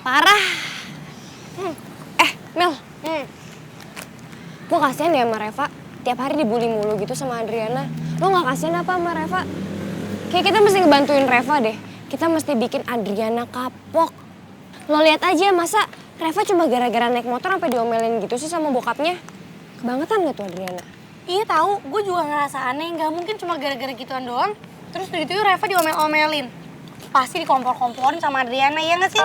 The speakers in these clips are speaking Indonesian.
Parah. Mel. Gue kasihan ya sama Reva. Tiap hari dibully mulu gitu sama Adriana. Lo gak kasihan apa sama Reva? Kayak kita mesti ngebantuin Reva deh. Kita mesti bikin Adriana kapok. Lo lihat aja masa Reva cuma gara-gara naik motor sampai diomelin gitu sih sama bokapnya. Kebangetan gak tuh Adriana? Iya tahu, gue juga ngerasa aneh. Gak mungkin cuma gara-gara gituan doang. Terus udah gitu Reva diomel-omelin. Pasti dikompor-komporin sama Adriana, ya gak sih?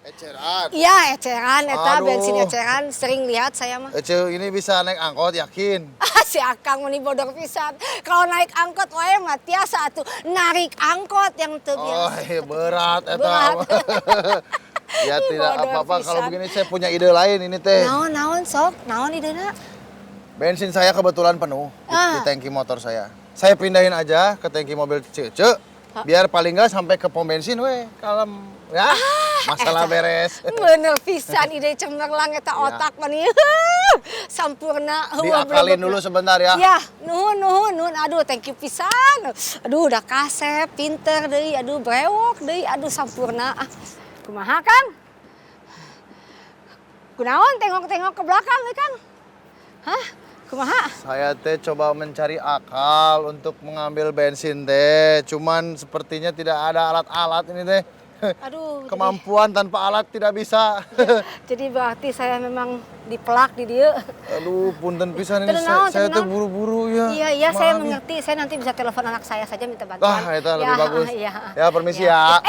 Eceran. Iya, eceran, eta Aduh. bensin eceran. Sering lihat saya mah. Ece ini bisa naik angkot yakin? Si Akang meni bodor pisan. Kalau naik angkot wae mah tiasa atuh narik angkot yang teu Oh biasa. berat eta. Berat. Ya Ih, tidak bodoh apa-apa kalau pisan. begini saya punya ide lain ini teh. Naon sok, naon idena? Bensin saya kebetulan penuh di tangki motor saya. Saya pindahin aja ke tangki mobil Cece. Biar paling nggak sampai ke pom bensin weh kalem. Ya, masalah beres. Bener pisan ide cemerlang eta otak mah nih. Sampurna. Diakalin dulu sebentar ya. Ya, nuhun. Aduh, thank you pisan. Aduh, udah kasep, pinter deui. Aduh, brewok deui. Aduh, sampurna. Kumaha, Kang? Kunaon tengok-tengok ke belakang, Kang? Hah? Kumaha? Saya teh coba mencari akal untuk mengambil bensin teh. Cuman sepertinya tidak ada alat-alat ini teh. Aduh. Kemampuan tanpa alat tidak bisa. Jadi berarti saya memang dipelak di dia. Aduh, punten pisan ini. Tenang, Saya tuh tenang. buru-buru ya. Iya, saya Maaf, mengerti. Saya nanti bisa telepon anak saya saja minta bantuan. Ah, itu lebih bagus. Iya. Ya, permisi ya. Kak,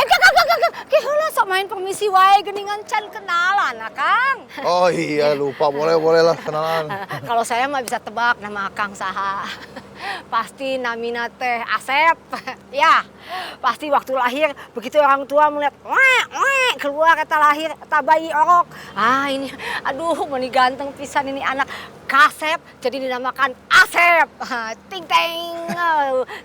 heula sok main permisi wae geuningan can kenalan, Kang. Oh iya, lupa. Boleh lah kenalan. Kalau saya mah bisa tebak nama Kang saha. Pasti namina teh Asep. Ya, pasti waktu lahir begitu orang tua melihat keluar kata lahir kata bayi orok. Ah ini, aduh meni ganteng pisan ini anak Kasep jadi dinamakan Asep. Ting ting.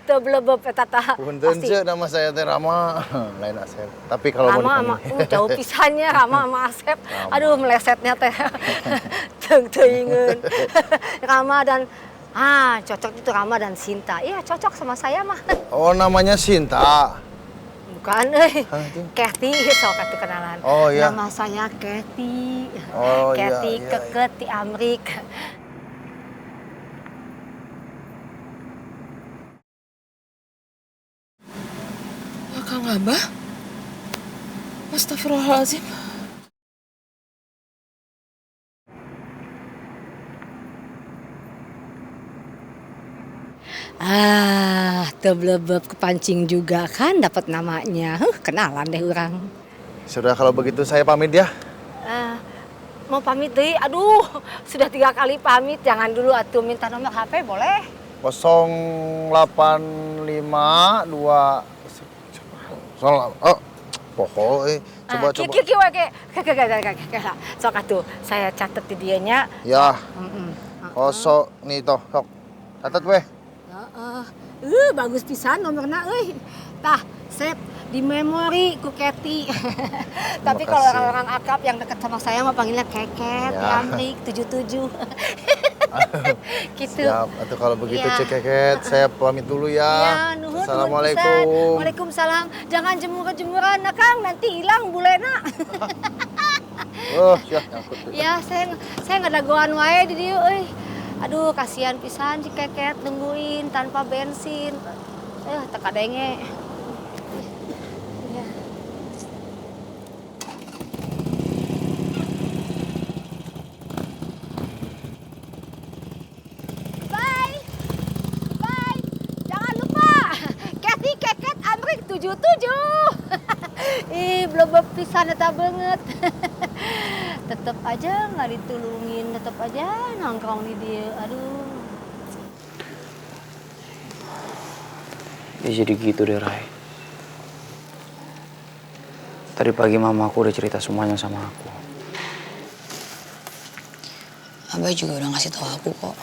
Teu blebeb eta tah. Punten ce, nama saya teh Rama. Lain Asep. Tapi kalau mau Rama dipanggil. jauh pisannya Rama sama Asep. Aduh melesetnya teh. Teuingeun. Rama dan cocok itu Rama dan Sinta. Iya, cocok sama saya mah. Oh, namanya Sinta. Bukan, Kathy, sok atuh kenalan. Oh, iya. Nama saya Kathy. Oh, iya, Kathy iya, Keket di Amrik. Kang Abah? Astagfirullahaladzim. Teblebeb kepancing juga kan dapat namanya. Kenalan deh orang. Sudah kalau begitu saya pamit ya. Mau pamit deh, aduh sudah 3 kali pamit. Jangan dulu atuh minta nomor HP boleh? 0852 pokok coba. Kiki wake. Sok atuh saya catet di dianya. Ya. Kosok nih toh, sok. Catat weh. Bagus pisan nomorna euy. Tah, save di memori ku Kathy. Tapi kalau kasih. orang-orang akrab yang dekat sama saya mah panggilnya Keket, Ya. Amrik 77. Gitu. Siap, atau kalau begitu Iya. Cek Keket, saya pamit dulu Ya, ya. nuhun Assalamualaikum. pisan. Waalaikumsalam. Jangan jemur-jemuran nah, Kang, nanti hilang bulena. Oh, ya, nyangkut. Ya, saya ngadagoan wae di dieu euy. Aduh, kasihan pisan si Keket nungguin tanpa bensin. Teu kadenge. Ya. Bye. Jangan lupa. Kathy Keket Amrik 77. Ih, blebeb pisan eta banget. Tetep aja nggak ditulungin, tetep aja nongkrong di dia. Aduh. Ya jadi gitu deh, Rai. Tadi pagi mamaku udah cerita semuanya sama aku. Abah juga udah ngasih tahu aku kok.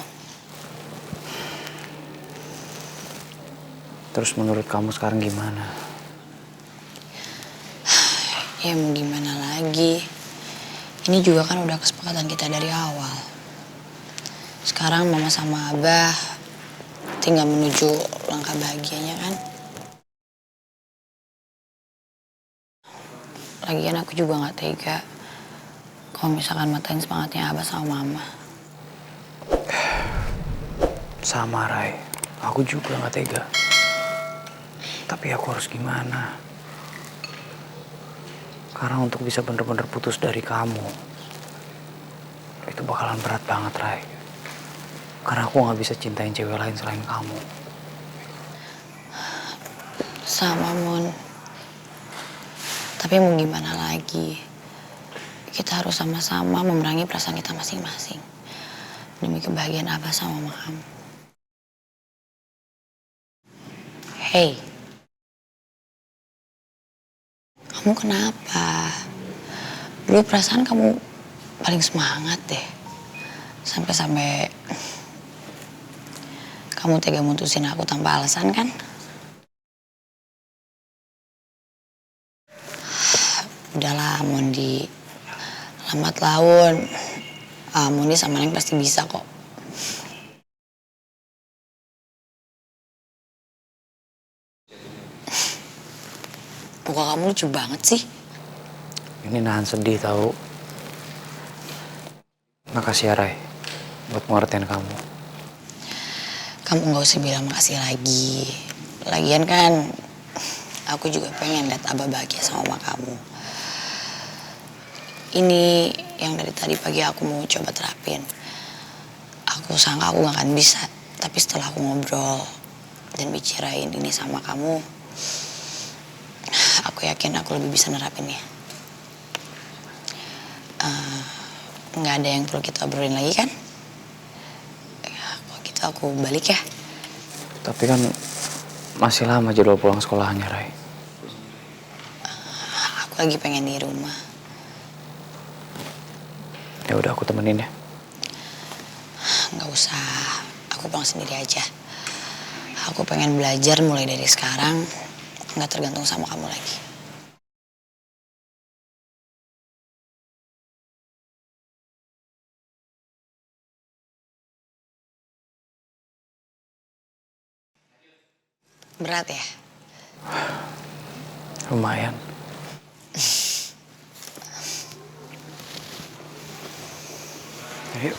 Terus menurut kamu sekarang gimana? Ya mau gimana lagi. Ini juga kan udah kesepakatan kita dari awal. Sekarang mama sama abah tinggal menuju langkah bahagianya kan. Lagian aku juga gak tega kalau misalkan matain semangatnya Abah sama Mama. Sama Rai, aku juga gak tega. Tapi aku harus gimana? Karena untuk bisa bener-bener putus dari kamu, itu bakalan berat banget, Rai. Karena aku gak bisa cintain cewek lain selain kamu. Sama Mon. Tapi mau gimana lagi? Kita harus sama-sama memerangi perasaan kita masing-masing. Demi kebahagiaan Abah sama Mama kamu. Hey. Kamu kenapa? Dulu perasaan kamu paling semangat deh. Sampai-sampai kamu tega mutusin aku tanpa alasan kan? Udahlah Mondi, lambat laun. Mondi sama Neng pasti bisa kok. Muka kamu lucu banget sih. Ini nahan sedih tahu. Makasih ya Rai, buat pengertian kamu. Kamu gak usah bilang makasih lagi. Lagian kan aku juga pengen lihat Abah bahagia sama mama kamu. Ini yang dari tadi pagi aku mau coba terapin. Aku sangka aku gak akan bisa. Tapi setelah aku ngobrol dan bicarain ini sama kamu, aku yakin aku lebih bisa nerapinnya. Nggak ada yang perlu kita obrolin lagi kan? Kalau gitu aku balik ya. Tapi kan masih lama jadwal pulang sekolahnya, Rai. Aku lagi pengen di rumah. Ya udah aku temenin ya. Nggak usah, aku pulang sendiri aja. Aku pengen belajar mulai dari sekarang, nggak tergantung sama kamu lagi. Berat ya? Lumayan. Ayo.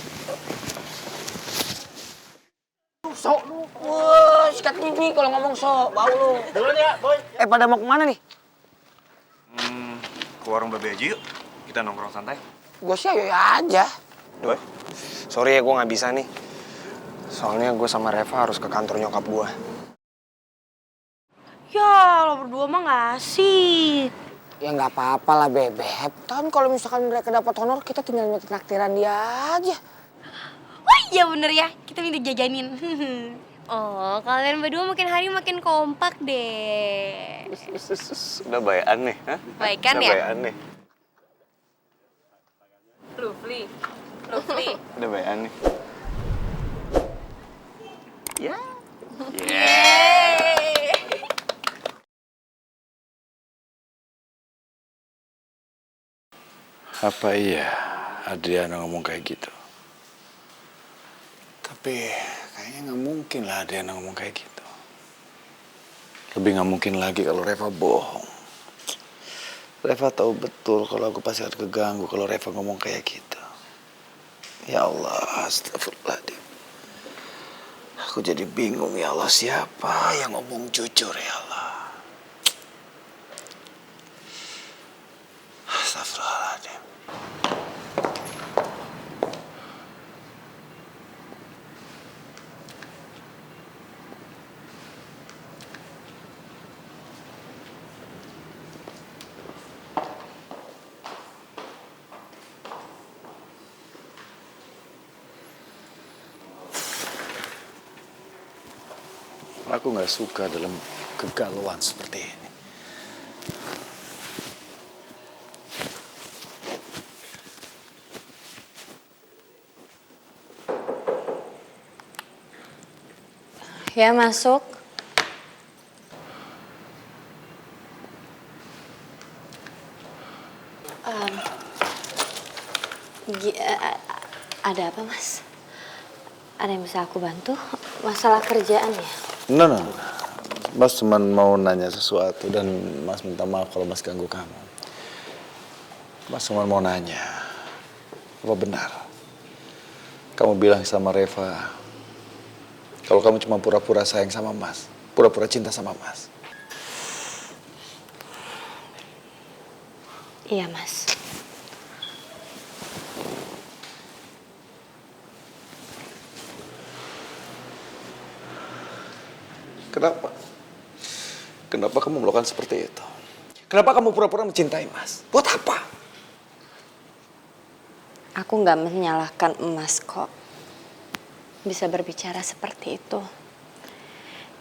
Sok lu. Wah, sikat gigi kalau ngomong sok, bau lu. Duluan ya, Boy. Pada mau kemana nih? Ke warung Babe aja yuk. Kita nongkrong santai. Gue sih ayo aja. Boy. Sorry ya, gue nggak bisa nih. Soalnya gue sama Reva harus ke kantor nyokap gue. Ya, lo berdua mah gak asik. Ya nggak apa-apa lah, Bebek. Kan kalau misalkan mereka dapat honor, kita tinggal minta traktiran dia aja. Wah iya bener ya, kita minta jajanin. Oh, kalian berdua makin hari makin kompak deh. Udah bayan nih, hah? Baikan Udah ya? bayan nih. Lovely. Udah bayan nih. Ya. Apa iya Adriana ngomong kayak gitu? Tapi kayaknya nggak mungkin lah Adriana ngomong kayak gitu. Lebih nggak mungkin lagi kalau Reva bohong. Reva tahu betul kalau aku pasti akan keganggu kalau Reva ngomong kayak gitu. Ya Allah, astagfirullahaladzim. Aku jadi bingung ya Allah, siapa yang ngomong jujur ya Allah. Astagfirullahaladzim. Aku nggak suka dalam kegalauan seperti ini. Ya masuk. Ada apa, Mas? Ada yang bisa aku bantu? Masalah kerjaan ya? No. Mas cuma mau nanya sesuatu dan Mas minta maaf kalau Mas ganggu kamu. Mas cuma mau nanya, apa benar kamu bilang sama Reva kalau kamu cuma pura-pura sayang sama Mas, pura-pura cinta sama Mas? Iya, Mas. Kenapa? Kenapa kamu melakukan seperti itu? Kenapa kamu pura-pura mencintai Mas? Buat apa? Aku nggak menyalahkan Emas kok. Bisa berbicara seperti itu.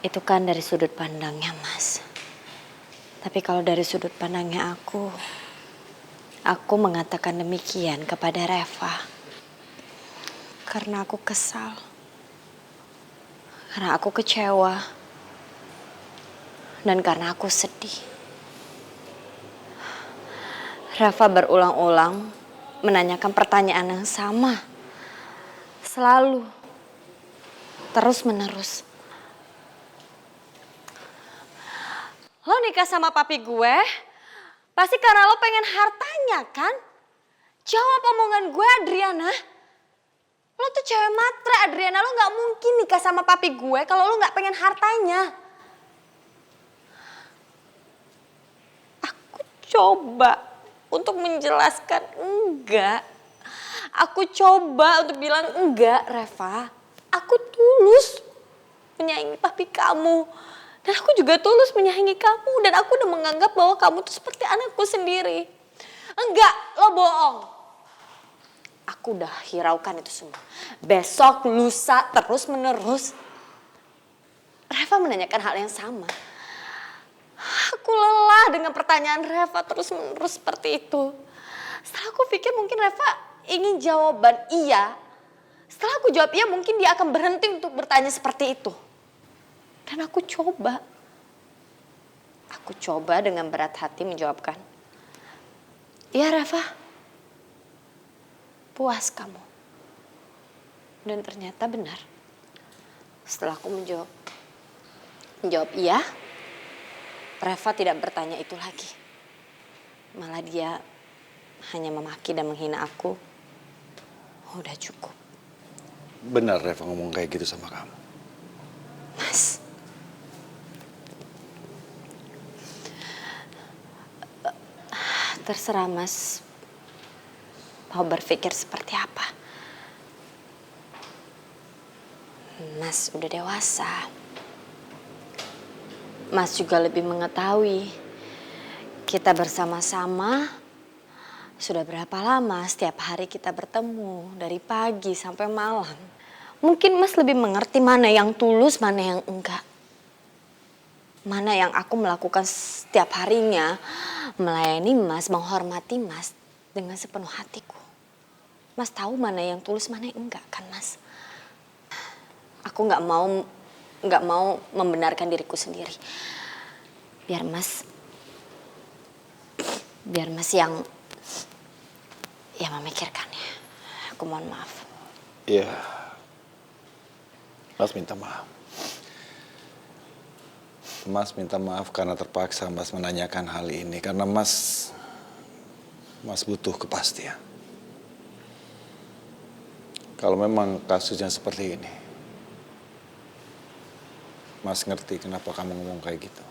Itu kan dari sudut pandangnya Mas. Tapi kalau dari sudut pandangnya aku mengatakan demikian kepada Reva. Karena aku kesal. Karena aku kecewa. Dan karena aku sedih. Reva berulang-ulang menanyakan pertanyaan yang sama. Selalu. Terus-menerus. Lo nikah sama papi gue, pasti karena lo pengen hartanya kan? Jawab omongan gue, Adriana. Lo tuh cewek matre, Adriana. Lo gak mungkin nikah sama papi gue kalau lo gak pengen hartanya. Aku coba untuk menjelaskan enggak. Aku coba untuk bilang enggak, Reva. Aku tulus menyayangi papi kamu. Dan aku juga tulus menyayangi kamu. Dan aku udah menganggap bahwa kamu tuh seperti anakku sendiri. Enggak, lo bohong. Aku udah hiraukan itu semua. Besok, lusa, terus menerus. Reva menanyakan hal yang sama. Aku lelah dengan pertanyaan Reva terus menerus seperti itu. Setelah aku pikir mungkin Reva ingin jawaban iya. Setelah aku jawab iya mungkin dia akan berhenti untuk bertanya seperti itu. Dan aku coba. Aku coba dengan berat hati menjawabkan. Iya Reva. Puas kamu. Dan ternyata benar. Setelah aku menjawab iya. Reva tidak bertanya itu lagi. Malah dia hanya memaki dan menghina aku. Udah cukup. Benar Reva ngomong kayak gitu sama kamu? Mas. Terserah Mas. Mau berpikir seperti apa. Mas udah dewasa. Mas juga lebih mengetahui kita bersama-sama sudah berapa lama setiap hari kita bertemu dari pagi sampai malam. Mungkin Mas lebih mengerti mana yang tulus, mana yang enggak. Mana yang aku melakukan setiap harinya melayani Mas, menghormati Mas dengan sepenuh hatiku. Mas tahu mana yang tulus, mana yang enggak kan Mas? Aku nggak mau membenarkan diriku sendiri. Biar Mas yang memikirkannya. Aku mohon maaf. Iya. Mas minta maaf. Mas minta maaf karena terpaksa Mas menanyakan hal ini. Karena Mas butuh kepastian. Kalau memang kasusnya seperti ini, Mas ngerti kenapa kamu ngomong kayak gitu.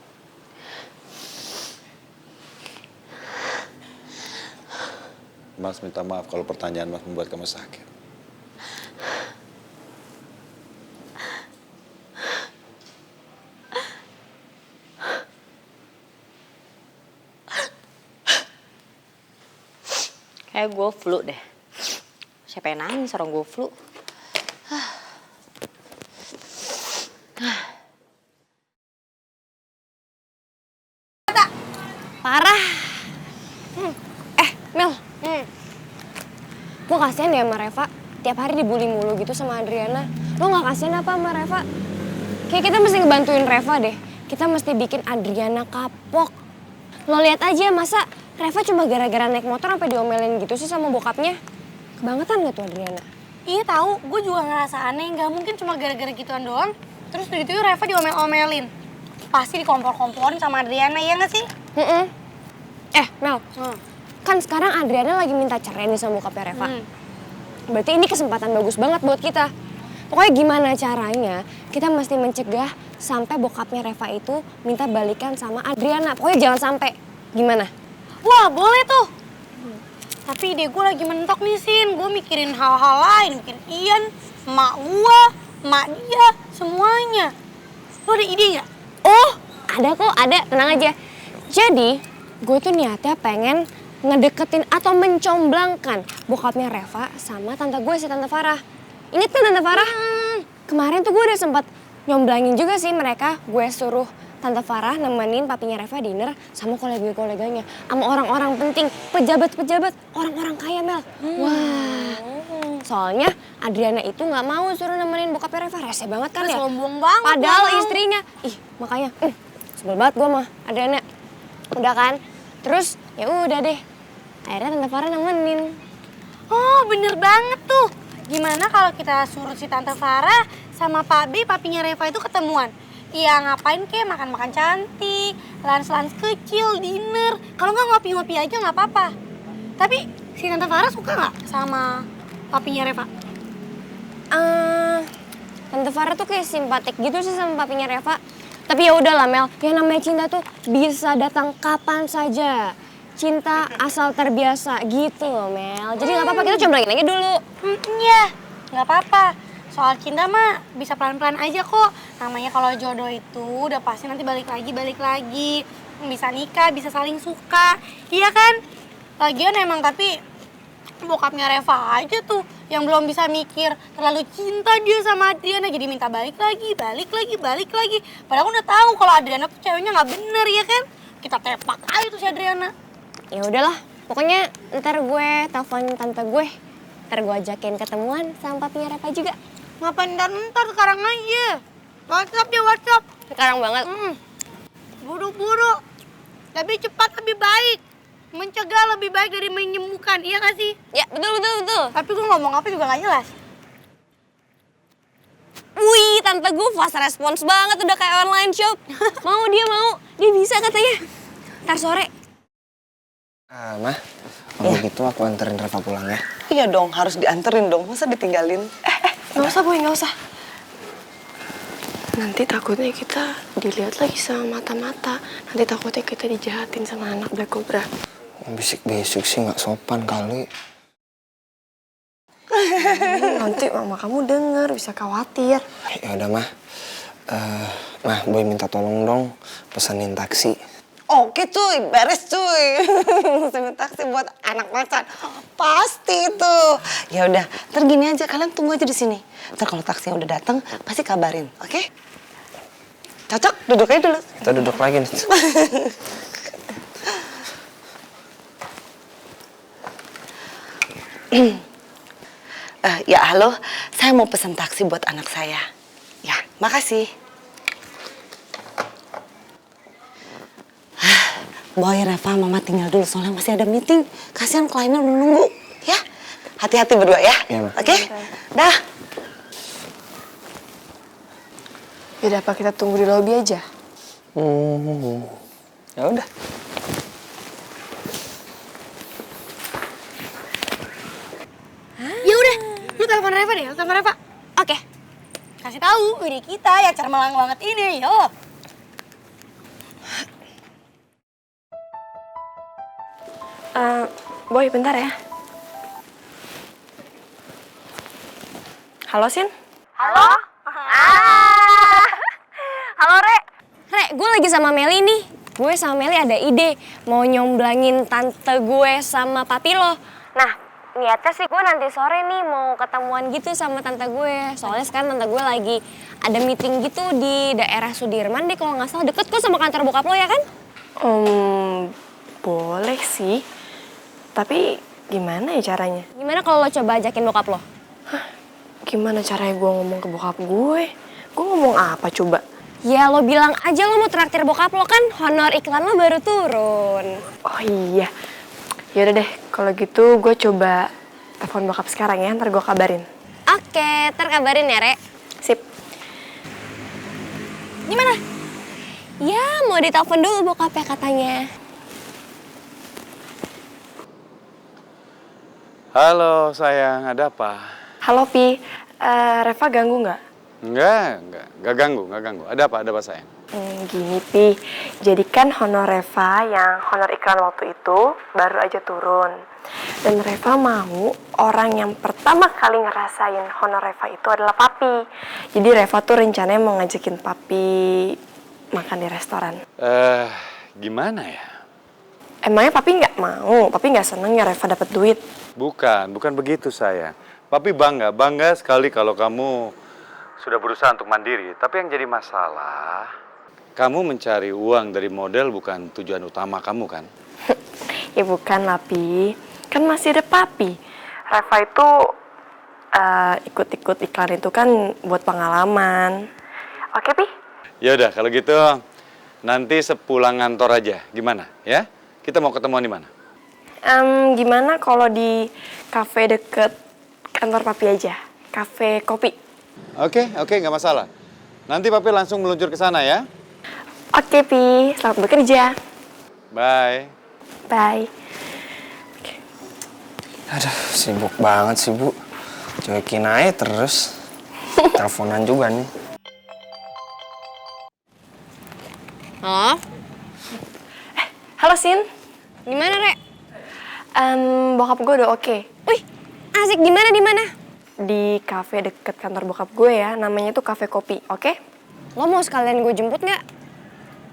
Mas minta maaf kalau pertanyaan Mas membuat kamu sakit. Kayak gue flu deh. Siapa yang nangis orang gue flu. Parah. Mel. Gue kasihan ya sama Reva. Tiap hari dibully mulu gitu sama Adriana. Lo gak kasihan apa sama Reva? Kayak kita mesti ngebantuin Reva deh. Kita mesti bikin Adriana kapok. Lo lihat aja masa Reva cuma gara-gara naik motor sampai diomelin gitu sih sama bokapnya. Kebangetan gak tuh Adriana? Iya tahu, gue juga ngerasa aneh. Gak mungkin cuma gara-gara gituan doang. Terus begitu Reva diomel-omelin. Pasti dikompor-komporin sama Adriana, iya nggak sih? Mel, kan sekarang Adriana lagi minta cerai nih sama bokapnya Reva. Berarti ini kesempatan bagus banget buat kita. Pokoknya gimana caranya kita mesti mencegah sampai bokapnya Reva itu minta balikan sama Adriana. Pokoknya jangan sampai. Gimana? Wah, boleh tuh. Tapi ide gue lagi mentok nih, Sin. Gue mikirin hal-hal lain. Mikirin Ian, emak gue, emak dia, semuanya. Lo ada ide nggak? Oh, ada kok, ada. Tenang aja. Jadi, gue tuh niatnya pengen ngedeketin atau mencomblangkan bokapnya Reva sama tante gue si Tante Farah. Ingat kan Tante Farah? Kemarin tuh gue udah sempat nyomblangin juga sih mereka. Gue suruh Tante Farah nemenin papinya Reva dinner sama kolega-koleganya. Sama orang-orang penting, pejabat-pejabat, orang-orang kaya, Mel. Wah, soalnya Adriana itu nggak mau suruh nemenin bokapnya Reva. Rese banget kan ya? Sombong banget. Padahal istrinya. Ih, makanya sebel banget gue mah Adriana. Udah kan? Terus ya udah deh. Akhirnya Tante Farah nemenin. Oh, bener banget tuh. Gimana kalau kita suruh si Tante Farah sama Pak B, papinya Reva itu ketemuan? Iya, ngapain kek, makan-makan cantik, lunch-lunch kecil, dinner. Kalau nggak ngopi-ngopi aja nggak apa-apa. Tapi si Tante Farah suka nggak sama papinya Reva? Tante Farah tuh kayak simpatik gitu sih sama papinya Reva. Tapi ya udahlah Mel, yang namanya cinta tuh bisa datang kapan saja. Cinta asal terbiasa gitu loh Mel. Jadi nggak apa-apa, kita comblangin aja dulu. Iya, nggak apa-apa. Soal cinta mah bisa pelan-pelan aja kok. Namanya kalau jodoh itu udah pasti nanti balik lagi. Bisa nikah, bisa saling suka. Iya kan? Lagian emang tapi bokapnya Reva aja tuh yang belum bisa mikir. Terlalu cinta dia sama Adriana jadi minta balik lagi. Padahal aku udah tahu kalau Adriana tuh ceweknya nggak bener ya kan? Kita tepak aja tuh si Adriana. Ya udahlah, pokoknya ntar gue telepon tante gue. Ntar gue ajakin ketemuan sama papinya Reva juga. Ngapain ntar sekarang aja. WhatsApp ya WhatsApp. Sekarang banget. Buru-buru. Lebih cepat lebih baik. Mencegah lebih baik dari menyembuhkan, iya gak sih? Ya, betul. Tapi gue ngomong apa juga gak jelas. Wih, tante gue fast response banget, udah kayak online shop. Dia bisa katanya. Ntar sore. Mah, kalau gitu aku anterin Reva pulang ya. Iya dong, harus dianterin dong. Masa ditinggalin? Nggak usah Boy, nggak usah. Nanti takutnya kita dilihat lagi sama mata-mata. Nanti takutnya kita dijahatin sama anak Black Cobra. Bisik-bisik sih nggak sopan kali. Nanti mama kamu denger, bisa khawatir. Ya udah Mah. Mah, Boy minta tolong dong pesenin taksi. Oke cuy, beres cuy. Pesenin taksi buat anak macan. Pasti tuh. Ya udah, ntar gini aja, kalian tunggu aja di sini. Ntar kalau taksinya udah datang, pasti kabarin, oke? Cocok, duduk aja dulu. Kita duduk lagi nih. Ya halo, saya mau pesen taksi buat anak saya. Ya, makasih. Boy, Reva, Mama tinggal dulu soalnya masih ada meeting. Kasihan kliennya udah nunggu, ya. Hati-hati berdua ya. Iya, Ma. Oke? Dah. Yaudah, apa kita tunggu di lobi aja? Ya udah. Ya udah, lu telepon Reva deh, Oke. Kasih tahu ide kita ya cermelang banget ini, yo. Boy, bentar ya. Halo, Sin? Halo? Halo, Re, gue lagi sama Meli nih. Gue sama Meli ada ide mau nyomblangin tante gue sama papi lo. Nah, niatnya sih gue nanti sore nih mau ketemuan gitu sama tante gue. Soalnya sekarang tante gue lagi ada meeting gitu di daerah Sudirman deh kalau nggak salah. Deket kok sama kantor bokap lo ya kan? Boleh sih. Tapi gimana ya caranya? Gimana kalau lo coba ajakin bokap lo? Gimana caranya gue ngomong ke bokap gue? Gue ngomong apa coba? Ya lo bilang aja lo mau traktir bokap lo kan honor iklan lo baru turun. Oh iya. Yaudah deh, kalau gitu gue coba telepon bokap sekarang ya, ntar gue kabarin. Oke, ntar kabarin ya, Re. Sip. Gimana? Ya, mau ditelepon dulu bokapnya katanya. Halo sayang, ada apa? Halo Pi, Reva ganggu nggak? Enggak ganggu. Ada apa sayang? Gini Pi, jadi kan honor Reva yang honor iklan waktu itu baru aja turun. Dan Reva mau orang yang pertama kali ngerasain honor Reva itu adalah Papi. Jadi Reva tuh rencananya mau ngajakin Papi makan di restoran. Gimana ya? Emangnya Papi nggak mau? Papi nggak seneng ya Reva dapet duit? Bukan begitu sayang. Papi bangga sekali kalau kamu sudah berusaha untuk mandiri. Tapi yang jadi masalah, kamu mencari uang dari model bukan tujuan utama kamu kan? Ya bukan lah Pi, kan masih ada Papi. Reva itu ikut-ikut iklan itu kan buat pengalaman. Oke Pi? Ya udah kalau gitu nanti sepulang kantor aja. Gimana ya? Kita mau ketemuan di mana? Gimana kalau di kafe deket kantor Papi aja? Kafe kopi. Oke, nggak masalah. Nanti Papi langsung meluncur ke sana ya. Oke Pi, selamat bekerja. Bye. Bye. Aduh, sibuk banget sih, Bu. Cuekin aja terus. Teleponan juga nih. Halo? Halo Sin. Gimana, Rek? Bokap gue udah oke. Wih, asik. Di mana? Di kafe deket kantor bokap gue ya, namanya tuh kafe kopi, oke? Lo mau sekalian gue jemput nggak?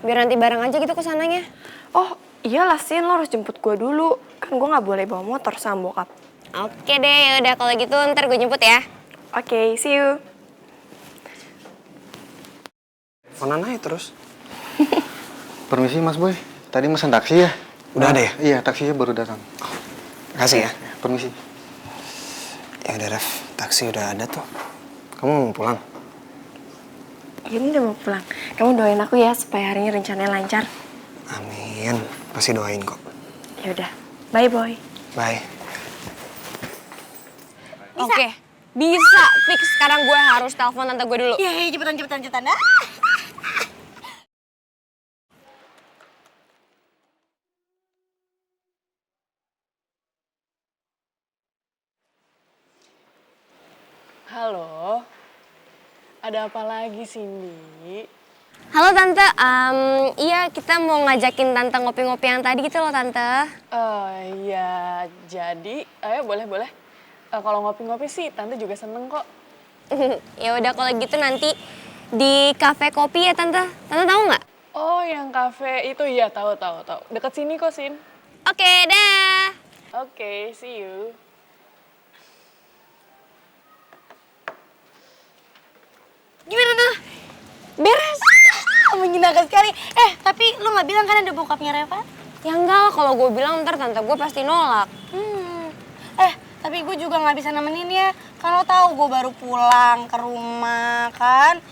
Biar nanti bareng aja gitu ke sananya. Oh, iyalah Sin, lo harus jemput gue dulu. Kan gue nggak boleh bawa motor sama bokap. Oke deh, yaudah kalau gitu ntar gue jemput ya. Oke, see you. Teleponan aja terus. Permisi Mas Boy, tadi mesen taksi ya? Udah ada ya? Iya, taksinya baru datang. Makasih ya. Permisi. Ya udah, Ref. Taksi udah ada tuh. Kamu mau pulang? Ini udah mau pulang. Kamu doain aku ya supaya hari ini rencananya lancar. Amin. Pasti doain kok. Ya udah, bye boy. Bye. Oke, bisa. Fix sekarang gue harus telepon tante gue dulu. Iya, cepetan. Ah. Halo, ada apa lagi Cindy? Halo Tante, iya kita mau ngajakin Tante ngopi-ngopi yang tadi gitu loh Tante. Ya jadi, ayo boleh. Kalau ngopi-ngopi sih Tante juga seneng kok. Ya udah kalau gitu nanti di kafe kopi ya Tante. Tante tahu nggak? Oh, yang kafe itu ya tahu. Deket sini kok, Sin. Oke, dah. Oke, see you. Gimana tuh? Beres. Menyenangkan sekali. Tapi lu nggak bilang kan ada bokapnya Reva? Ya enggak lah, kalau gue bilang ntar tante gue pasti nolak. Tapi gue juga nggak bisa nemenin ya. Kan lo tahu gue baru pulang ke rumah kan.